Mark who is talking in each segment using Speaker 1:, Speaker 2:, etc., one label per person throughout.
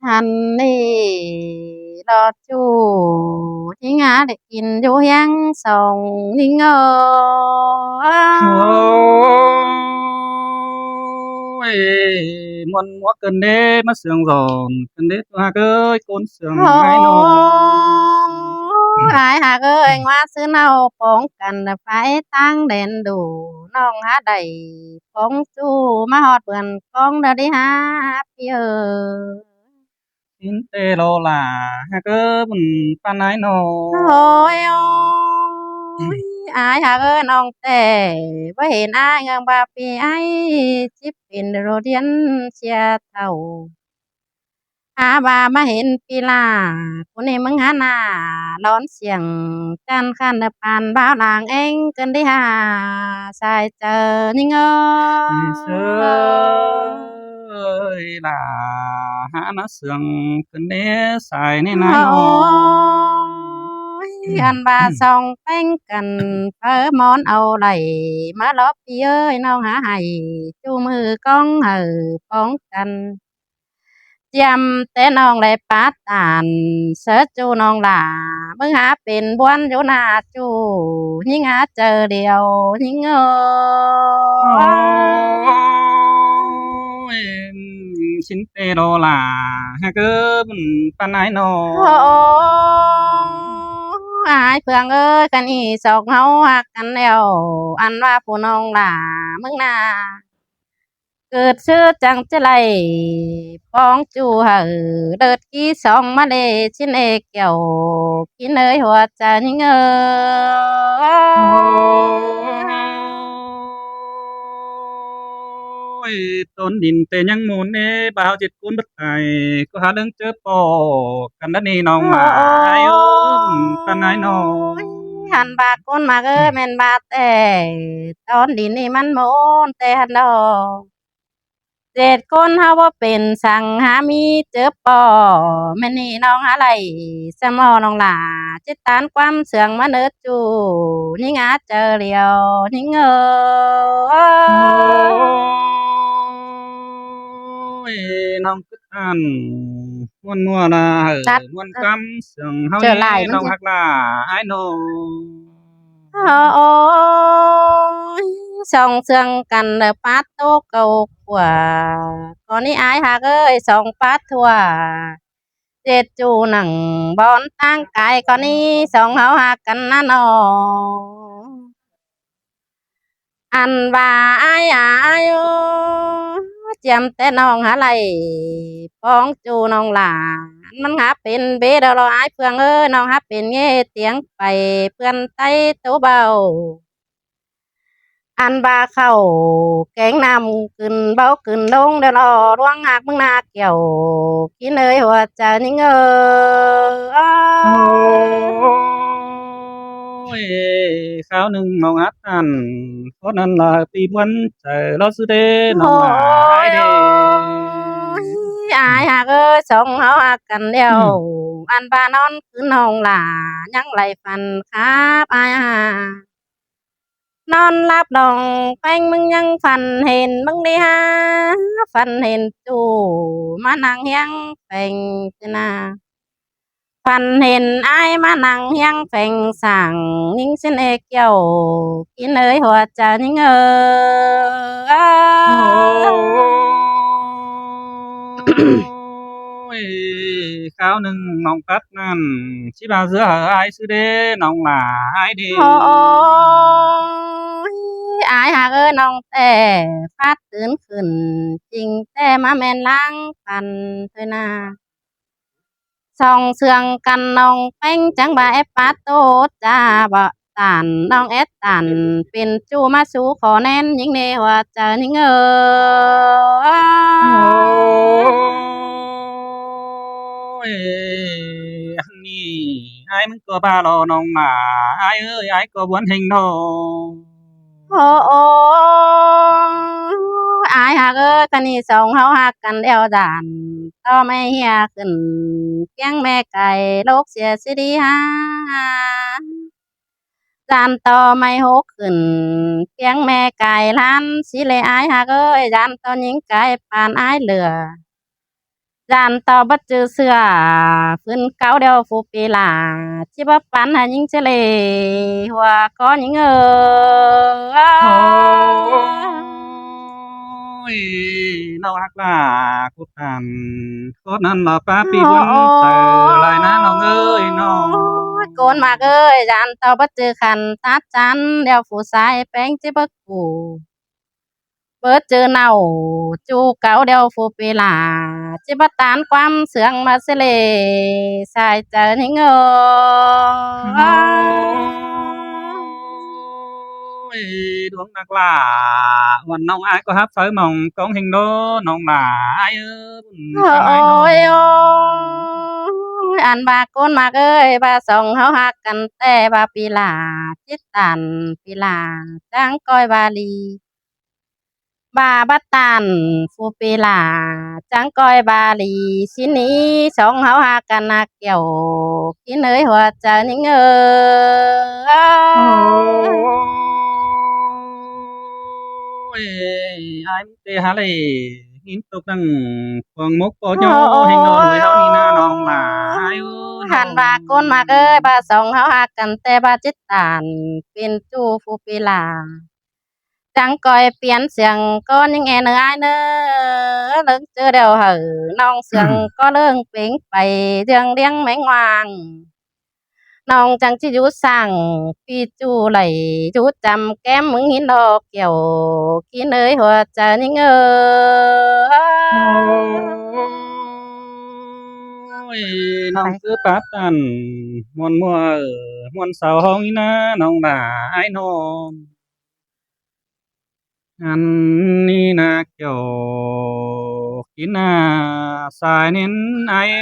Speaker 1: หันนี่รอจูที่งาได้กินอยู่ยังสองนิ่ง
Speaker 2: โอ้ยmuôn múa cơn đê mất sương giòn cơn đê hoa ơi côn sương
Speaker 1: โอ้
Speaker 2: ai nọ
Speaker 1: หายหากเอ้ยว่าซื้อเนาป้องกันไฟตั้งแดนดูน้องหาได้ป้องจูมาฮอดเปื่อนกองเด้อดิหาพี่เอ้ย
Speaker 2: tin tê lô là ha cơ bùn pan ai nọ
Speaker 1: โอ้ยโอ้ยอายหากเอ้ยน้องแต่บ่เห็นอายเงืองบาปีไอจิบเป็นโรเดียนเชียเท่าอาบามาเห็นปีลาผู้นี้มึงหาหน้าร้อนเสียงจันขันเดปานบ้าวลางเองเกินได้หาสายเจอนี่เง
Speaker 2: ơi là hả nó sương cơn đê xài nên ai
Speaker 1: โอ้
Speaker 2: nọ
Speaker 1: ยอันบาส่องแป้งกันเพิ่มอนเอาไหลมาลบพี่เอ้ยน้องหาให้จูมือกองป้องกันจำแต่น้องได้ปาตานเสิร์ชจูน้องหล่ามึงหาเป็นบ้วนอยู่หน้าจูยิ่งหาเจอเดียวยิ่ง
Speaker 2: ôi xin tê đô là ha cơ bùn pan ai nọ
Speaker 1: โอ้อายเพื่องเอ้ยกันอีสอกเฮาหักกันแล้วอันว่าผู้น้องหล่ามึงน่าเกิดชื่อจังจะไลป้องจูหาเดิดกี้สองมาเลชินเอกเกี่ยวกินเอ้ยหัวใจยิ่ง
Speaker 2: ôi tôn đình tê nhăng môn nê baoจิตกุนบัดไทยก็หาเรื่องเจอปอกันนั่นนี่น้องหมาไอ้เอ้ยปันไอ้น้อง
Speaker 1: หันบากก้นมาเอ้ยแม่นบาแต่ตอนดินนี่มันโมนแต่หันดอกเจ็ดคนเฮาบ่เป็นสั่งหามีเจอปอแม่นี่น้องหาไหลสมอน้องหลาจิตตานความเสื่องมาเนิดจูนี่งาเจอเดียวนี่เง
Speaker 2: ôiน้องcứ ăn muôn mùa là
Speaker 1: จัด
Speaker 2: muôn cắm sừng hao
Speaker 1: เจอหลาย
Speaker 2: nhé
Speaker 1: มัน
Speaker 2: น้อง
Speaker 1: สิ
Speaker 2: หักlà ai nô
Speaker 1: โอ้ยส่องเสื่องกันเด้อปาดโตเก่ากว่าก่อนนี้อายหากเอ้ยส่องปาดทั่วเจ็ดจูหนังบอนตั้งกายก่อนนี้ส่องเฮาหากันนะน้องอันว่าอายโอ้เจียมแต่น้องหาไหลป้องจูน้องหลามันหาเป็นเบดอรออายเพื่องเอ้ยน้องหาเป็นเงี้เตียงไปเพื่อนไต้ตัวเบา อันบาเข้าแกงน้ำขึ้นเบาขึ้นลงเดี๋ยวรอร่วงหักมึงนาเกี่ยวกินเอ้ยหัวใจนี่เง
Speaker 2: ôi khao nưngน้องอัดอันเพราะนั้นlàปีบวันใจเราสุดเด้น้องหลายเด้
Speaker 1: อายหักเอ้ยสองเฮาหักกันเดียวอันบานอนขึ้นห้องหลายังไหลฟันครับอายนอนหลับดองแป้งมึงยังฝันเห็นมึงดีฮะฝันเห็นจู่มานั่งเฮียงแป้งจนาฝันเห็นอายมานั่งเฮียงแป้งสั่งนิ่งเส้นเอกเกี่ยวกินเอ้ยหัวใจนิ่ง
Speaker 2: ôi khao nưngน้องกัดนั่นชิบาเสือหายสุดเด้น้องหลายเด้
Speaker 1: โอ้ยอายหากเอ้ยน้องแต่ฟาดตื่นขึ้นจริงแต่มาแม่นล้างปันเถอะนาส่องเสื่องกันน้องแป้งจังบ่าแอปปาโตจ้าบ่ตานน้องแอดตันเป็นจูมาสู่ขอแน่นยิงเนว่าจะยิง
Speaker 2: ôi anh nhi ai muốn có ba lò nòng mà ai ơi ai có muốn hình đồ
Speaker 1: โอ้โอ้อายหากเอ้ยคันนี้สองเฮาหักกันแล้วดานต่อไม่เฮียขึ้นเกียงแม่ไก่โลกเสียสิดีฮาจานต่อไม่หกขึ้นเกียงแม่ไก่ล้านสิเลยอายหากเอ้ยจานต่อหญิงไก่ปานอายเหลือ จานต่อบัดจือเสือฟื้นเก้าเดียวฟูปีหลาชิบะปันหายิงเจเลหัวก็ยิง
Speaker 2: โอ้ยน้องฮักลาคุตันโคตรนั้นหล่อป้าปีบุญเจอลายนะน้องเอ้ยน้อง
Speaker 1: โกนมากเอ้ยจานต่อบัดจือขันตัดจันเดียวฟูสายแป้งจิบะกูเปิดเจอเนาจูเก่าเดียวฟูปีหลาจิบะตานความเสืองมาเสเลสายเจอยิง
Speaker 2: โอ้ยดวงนักล่าวันน้องอายก็ฮับเสยมองกองเฮงโดน้องหลาอายเอ้ยบุญ
Speaker 1: โอ้
Speaker 2: ทำไมน้อง
Speaker 1: ยโอ้ยอันบาโกนมากเอ้ยบาสองเฮาฮักกันแต่บาปีหลาจิตตันปีหลาจังก้อยบาลีบาบัตตันฟูปีหลาจังก้อยบาลีสินี้สองเฮาฮักกันนักเกี่ยวกินเอ้ยหัวใจนิ่ง
Speaker 2: โอ้ยอายมึงเตหาเลยหินตกดังควงมกปอโยเฮงโดรวยเฮานี่นะน้องหลาอายเอ้ยน้
Speaker 1: หั
Speaker 2: อง
Speaker 1: นบาโกนมากเอ้ยบาสองเฮาฮักกันแต่บาจิตตันเป็นจูฟูปีหลา จังก้อยเปลี่ยนเสียงก็ยังแงเนื้อเนื้อเลิกเจอเดียวเหอน้องเสียงก็เรื่องเป่งไปเรื่องเลี้ยงแมงวางน้องจังจิอยู่สั่งพี่จูไหลจูจำแก้มมึงหินดอกเกี่ยวกินเลยหัวใจนี่
Speaker 2: โอ้ยน้องคือปาตันม่วนมัวม่วนเสาห้องนี่นะน้องหลาอายน้อง อันนี้นะเกี่ยวกินนาสายนินไอเอ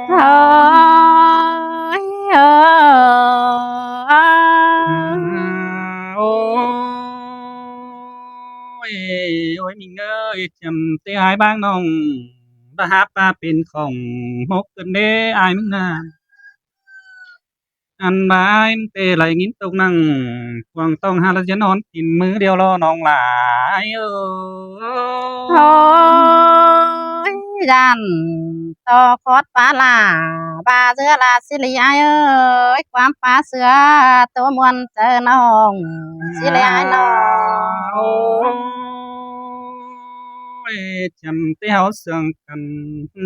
Speaker 1: โอ้ยโอ้
Speaker 2: โอ้ยโอ้ยมิงเอ้ยจำเตอายบ้างน้องบาหาปลาเป็นของมกกันเด้อายมึงนาอันบายมึงเตไหลงินตกนั่งควงต้องหาละจะนอนกินมือเดียวรอน้องหลาย
Speaker 1: โอ้ยดันต่อคอดปลาลาบาเสือลาสิลีไอเอ้ยความปลาเสือตัวมวนเจอน้องสิลีไอน้อง
Speaker 2: โอ้ยจำเตี้ยวเสื่องกัน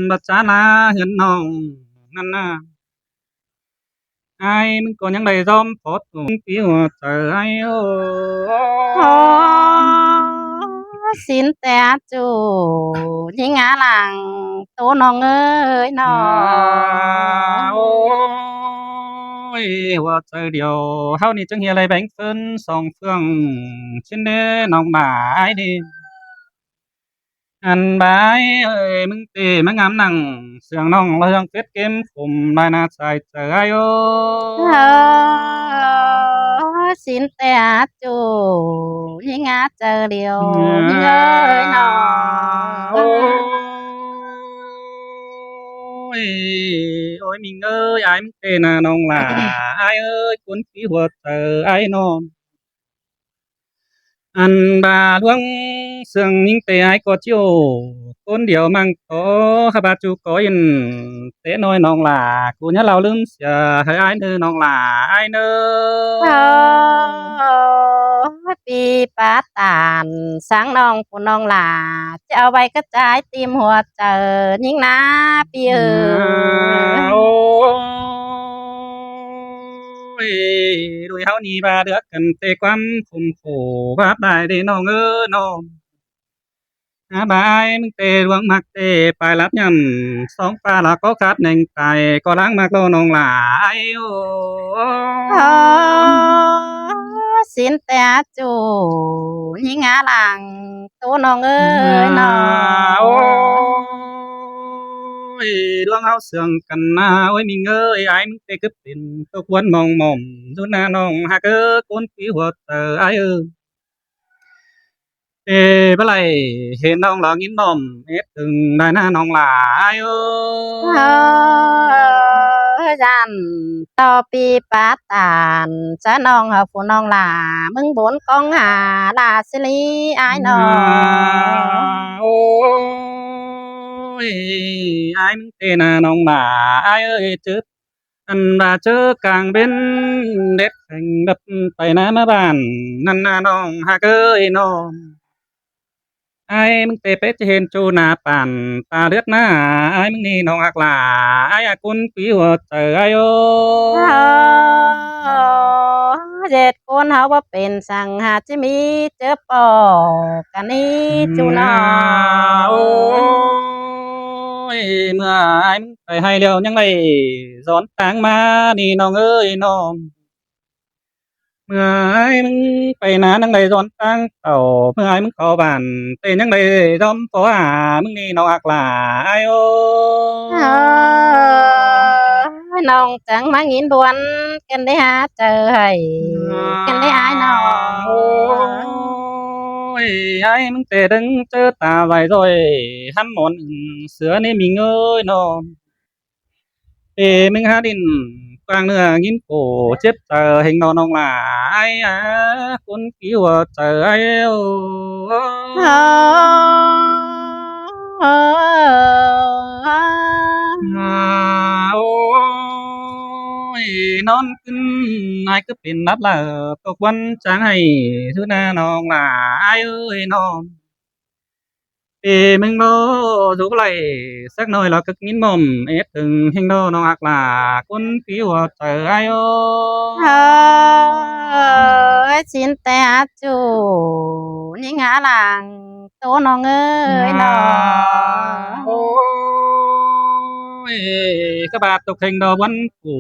Speaker 2: บัดจานาเห็นน้องนั่นน่ะไอ้มึงก็ยังได้ซ้อมพอดตุงปีหัวใจไอ้โอ้
Speaker 1: โอ้สินแต่จูยิงอาหลังตัวน้องเอ้ยน้อง
Speaker 2: โอ้ยหัวใจเดียวเฮานี่จังเฮียอะไรแบ่งเฟินสองเฟืองชิ้นเด้น้องบ่ายดิ อันบายเอ้ยมึงตีมึงงามนั่งเสียงน้องเรื่องเฟซเกมคุมได้นาใส่ใจโอ้
Speaker 1: เออสินแต่จูยิงอาเจอเดียวยิงเอ้ยน้อ
Speaker 2: โอ้
Speaker 1: ง
Speaker 2: ยโอ้ยมิงเอ้ยไอ้มึงเตน่ะน้องหล่าไอ้เอ้ยคนขี้หัวเตอไอ้น้อง อันบาหลวงเสื่องยิ่งเตะไอก็เจียวคนเดียวมังโตขบาจูก็ยินเตะน้อยน้องหลากูเนี่ยเราลืมเสียให้ไอเนอน้องหลาไอเนอ
Speaker 1: เออปีปาตานสางน้องผู้น้องหลาจะเอาไว้กระจายตีมหัวเจอยิงนะปีเอ
Speaker 2: โอ้
Speaker 1: อ
Speaker 2: ยด้วยเฮานี่บาเดือกกันเตะความคมโขบาดได้เด้น้องเอ้อน้องอาบายมึงเตะดวงมักเตะปลายลับยำสองปลาละก็ขาดหนึ่งไปก็ล้างมากโลน้องหลายโอ้
Speaker 1: เออสินแต่จูยิงอาหลังตัวน้องเอ้ยน้อ
Speaker 2: โอ้
Speaker 1: ง
Speaker 2: ยดวงเฮาเสื่องกันนาโอ้ยมีเงยไอ้มึงเตะกึบเป็นตกวันมองหม่อมดูหน้าน้องหากคนปีหัวเตอไอ้เอบ่ไหลเห็นน้องหลองินน้อมเอ็ดถึงได้หน้าน้องหลาย
Speaker 1: เออจันต่อปีปาตานจะน้องเหาผู้น้องหลามึงบนกองหาลาสิลีอายน้อง
Speaker 2: โอ้ย ยไอ้มึงเตนาน้องหมาไอ้เอ้ยจืดอันว่าเจอกลางเบ็นเด็ดแข่งแบบไปนะมาบ้านนั่นนาน้องหากเอ้ยน้องไอ้มึงเตเป็ดจะเห็นจูหนาป่านตาเลือดหน้าไอ้มึงนี่น้องอักหลาไอ้อากุนปีหัวเจอไอ้โอ
Speaker 1: เจ็ดคนเฮาบ่เป็นสั่งหาจิมีเจอปอกกันนี้จูนอ
Speaker 2: โอ้ยเมื่อไอ้มึงไปให้เร็วยังไงสอนทางมานี่น้องเอ้ยน้องเมื่อไอ้มึงไปนานังไดสอนทางเต่าเมื่อไอ้มึงเข้าบ้านเป็นยังไงจอมตัวมึงนี่น้องอักหลาไอ้โอ้
Speaker 1: เอ้ยน้องจังมางินบวนกันได้หาเจอให้กันได้อายน้อง
Speaker 2: โอ้ยไอ้มึงเตะดึงเจอตาไหลrồi hắn mòn sữa nên mình ơi nó ê mình há đin quang nữa nghìn cổ chết chờ hình nó nong là ai á con cứu chờ ai êu โอ้ยนอนขึ้นนายก็เป็นนัดละตกวันจางให้ทุนาน้องหลาไอ้เอ้ยน้อง ê mình nó rủ lại sắc nơi là cực nghìn mồm ép từng hình đô nó hoặc là con cứu trời ai ô
Speaker 1: เอ้ยชินแต่หาจูนี่งาหลังโตน้องเอ้ยน้อง
Speaker 2: ôi các bạn tục hình đô vẫn củ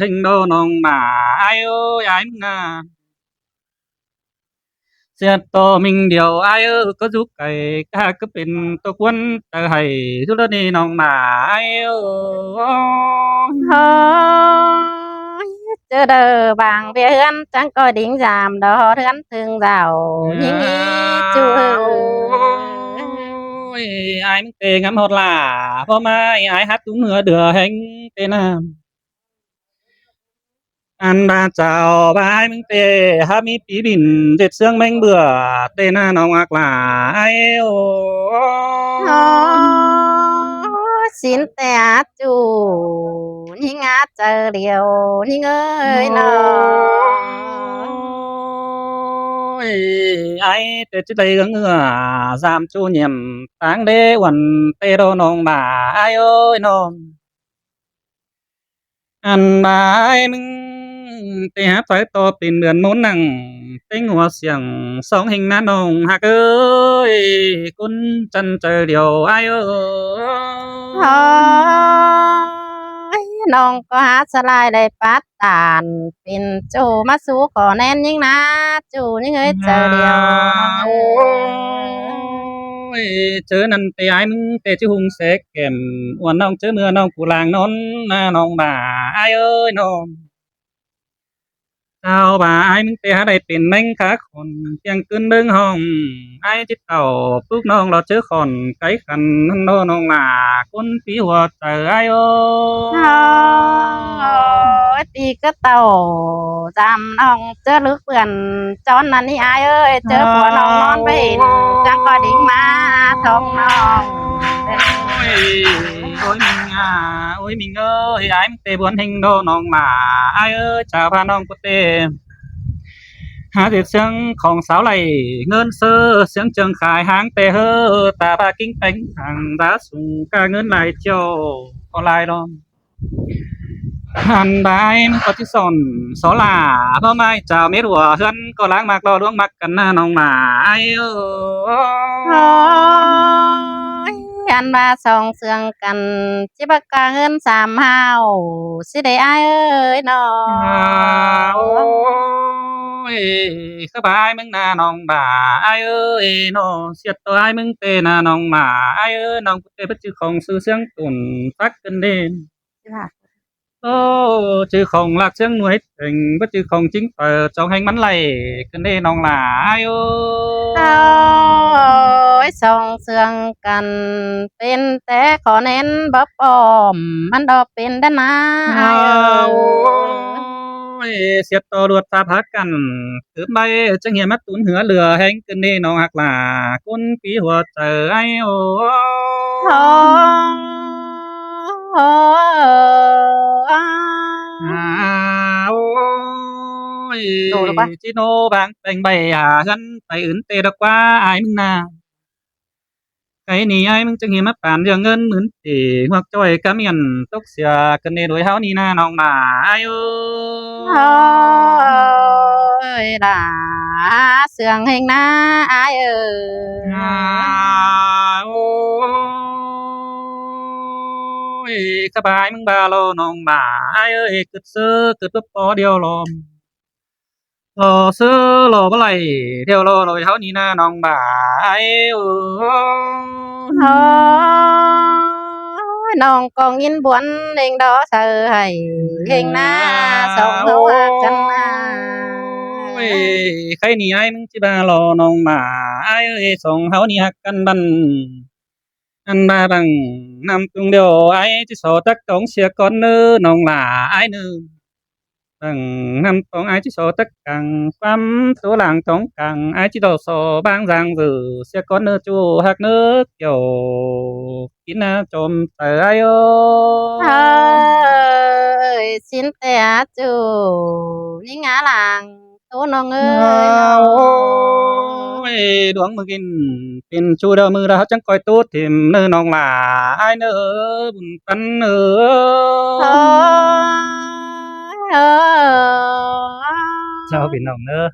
Speaker 2: hình đô nòng mà ai ơi ai nga sẽ to mình điều ai ơi có giúp cái ca cứเป็นตัวควนแต่ให้ทุรนีน้องมาไอ้เอ้ย
Speaker 1: เฮ้ยเจอเด้อบางเบียเฮือนจังก็ดิ่งจามดอเฮือนถึงเจ้ายิงอีจู
Speaker 2: ôi aiมึงเตะงำหดล่ะพอมาไอ้ฮัดตุ้งเหนือเดือแห่งเตะน้ำอันบาเจ้าบายมึงเตะฮามีปีบินเจ็ดเสื้องแมงเบื่อเตะหน้าน้องอักหล่ะไอ้โอ้
Speaker 1: โอ้สินแต่หาจูยิงอาเจอเดียวยิงเอ้ยน้อง
Speaker 2: ôi ai tê chứ đây gắng ngựa giảm chu nhiệm táng đế quần tê đô nông bà ai ơi nông anh bà aiมึงtê hát phải to tiền đường môn nặng tê ngùa xiềng sóng hình ná nông hạc ơi cún chân trời điều ai ơi
Speaker 1: โอ้ยน้องก็หาสลายได้ปัดตานเป็นจูมาสู้ขอแน่นยิ่งนะจูยิ่งเอ้ยเจอเดียวน้องเอ้ย
Speaker 2: ôi chớ năn tê aiมึงtê chứ hung sẽ kèm uốn nong chớ mưa nong cụ làng nón na nong bà ai ơi nong sao bà aiมึงเตะหาได้เป็นแมงขาขอนเพียงขึ้นเบิ่งห้องไอ้จิตเต่าปุ๊กน้องเราเจอขอนไก่ขันโนน้องหนาคนปีหัวเจอไอ้โอ
Speaker 1: โอ้ยตีก็เต่าจำน้องเจอลึกเปื่อนจอนนั่นนี่อายเอ้ยเจอผัวน้องนอนไปเห็นจังก็ดิ่งมาทองน้องเป็น
Speaker 2: ôi mình à ôi mình ơi aiมึงเตะบวนหิงโดน้องหนาไอ้เอ้ยชาวพาน้องกูเตะ หาเสียงของสาวไหลเงินเซอเสียงเจิงขายหางเตะเฮอตาบากิ้งเป็งทางดาสูงกาเงินไหลเจียวก็ไหลดอนหันบายมันก็ที่สอนสอลาเพราะไม่เจ้าเม็ดหัวเฮือนก็ล้างมากรอล้วงมักกันหน้าน้องหมาไอ้เอ
Speaker 1: โอ้ยอันมาสองเสืองกันจิบกาเงิน3 เฮาสิได้อายเอ้ยน้อง
Speaker 2: โอ้ยสบายมึงหน้าน้องบ่าไอ้เอ้ยน้องเสียดตัวไอ้มึงเตะหน้าน้องหมาไอ้เอ้ยน้องกูเตะเป็นชื่อของซื้อเสียงตุ่นฟักกันเด่น โอ้ชื่อของหลักเสียงหน่วยถึงก็ชื่อของจริงเปิดจองแห่งมันไหลกันเด้น้องหลายโอ้
Speaker 1: โอ้ยสองเสืองกันเป็นแต่ขอเน้นบ่ปลอมมันดอกเป็นด้านหน้า
Speaker 2: อ้า
Speaker 1: อายเอ้
Speaker 2: วย โอ้ย ยเสียต่อรวดฟ้าพักกันถือใบจังเหียมัดตุนเหือเรือแห้งขึ้นนี่น้องหักหลากุนปีหัวใจไอ้โอ้
Speaker 1: ทองโอ้
Speaker 2: อาโอ้ย
Speaker 1: ดูหรือปะ
Speaker 2: จิโนบางแต่งใบหากันไปอื่นเตะดอกว่าไอ้มึงนาไอ้นี่ไอ้มึงจังเหียมาป่านเรื่องเงินหมื่นตีหัวจ้อยกะเมียนตกเสียกันนี่โดยเฮานี่นาน้องหมาไอ้เอ้
Speaker 1: โอ้ยด่าเสืองเฮงนะอายเอ้
Speaker 2: อา
Speaker 1: ย
Speaker 2: โอ้ยสบายมึงบาโลน้องบ่าเอ้ยกึดซื้อกึดปุ๊บปอเดียวลมรอซื้อรอบ่ไหลเดียวรอเลยเท่านี้นะน้องบ่าไอ้เออ
Speaker 1: โอ้ยน้องกองยินบวนเองดอเสอให้เฮงนะสองเฮาหักกันนะ
Speaker 2: โอ้ยใครนี่ไอ้มึงจิบาโลน้องบ่าไอ้เอ้ยสองเฮานี่ฮักกันบันอันบาบังนำตุงเดียวไอ้ที่สอตักกองเสียก่อนเน้อน้องหล่าไอ้เน้อ nằm con ai chỉ số tất cả quăm số làng trống càng ai chỉ đồ số bang giang dự sẽ có nơi chu hạt nước kiểu kín na chôm tờ ai ô
Speaker 1: เฮ้ยสินแต่จูนี่งาหลังโตน้องเอ้ยน้อง
Speaker 2: ôi đuống mưa kinh pin chu đơ mưa ra chẳng coi tốt tìm nơi nong là ai nữa buồn tắn
Speaker 1: โอ้
Speaker 2: nữa
Speaker 1: ยเอ้ย
Speaker 2: sao bị nong nữa